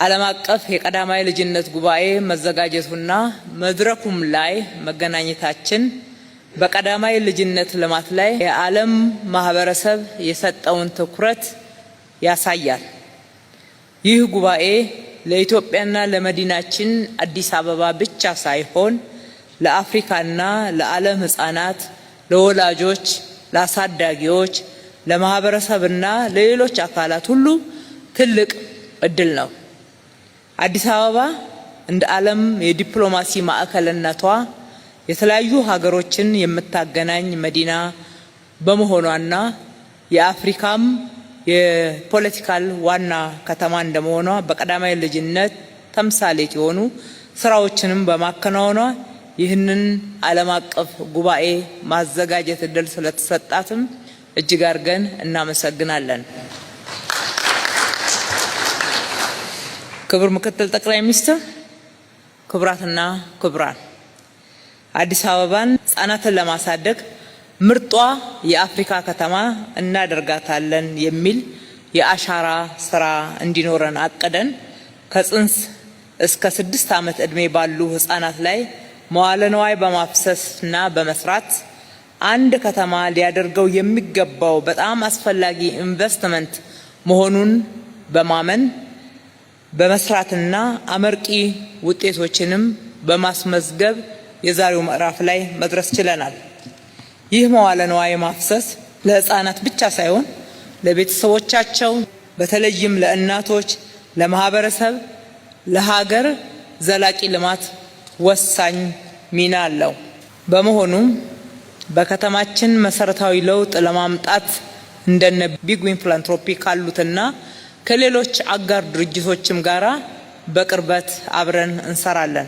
ዓለም አቀፍ የቀዳማይ ልጅነት ጉባኤ መዘጋጀቱና መድረኩም ላይ መገናኘታችን በቀዳማይ ልጅነት ልማት ላይ የዓለም ማህበረሰብ የሰጠውን ትኩረት ያሳያል። ይህ ጉባኤ ለኢትዮጵያና ለመዲናችን አዲስ አበባ ብቻ ሳይሆን ለአፍሪካና ለዓለም ህፃናት፣ ለወላጆች፣ ለአሳዳጊዎች፣ ለማህበረሰብና ለሌሎች አካላት ሁሉ ትልቅ እድል ነው። አዲስ አበባ እንደ ዓለም የዲፕሎማሲ ማዕከልነቷ የተለያዩ ሀገሮችን የምታገናኝ መዲና በመሆኗና የአፍሪካም የፖለቲካል ዋና ከተማ እንደመሆኗ በቀዳማይ ልጅነት ተምሳሌት የሆኑ ስራዎችንም በማከናወኗ ይህንን ዓለም አቀፍ ጉባኤ ማዘጋጀት እድል ስለተሰጣትም እጅግ አድርገን እናመሰግናለን። ክቡር ምክትል ጠቅላይ ሚኒስትር፣ ክቡራትና ክቡራን፣ አዲስ አበባን ህፃናትን ለማሳደግ ምርጧ የአፍሪካ ከተማ እናደርጋታለን የሚል የአሻራ ስራ እንዲኖረን አቅደን ከጽንስ እስከ 6 ዓመት ዕድሜ ባሉ ህፃናት ላይ መዋለ ንዋይ በማፍሰስና በመስራት አንድ ከተማ ሊያደርገው የሚገባው በጣም አስፈላጊ ኢንቨስትመንት መሆኑን በማመን በመስራትና አመርቂ ውጤቶችንም በማስመዝገብ የዛሬው ምዕራፍ ላይ መድረስ ችለናል። ይህ መዋለ ንዋይ ማፍሰስ ለህፃናት ብቻ ሳይሆን ለቤተሰቦቻቸው፣ በተለይም ለእናቶች፣ ለማህበረሰብ፣ ለሀገር ዘላቂ ልማት ወሳኝ ሚና አለው። በመሆኑም በከተማችን መሰረታዊ ለውጥ ለማምጣት እንደነ ቢግ ዊን ፊላንትሮፒ ካሉትና ከሌሎች አጋር ድርጅቶችም ጋራ በቅርበት አብረን እንሰራለን።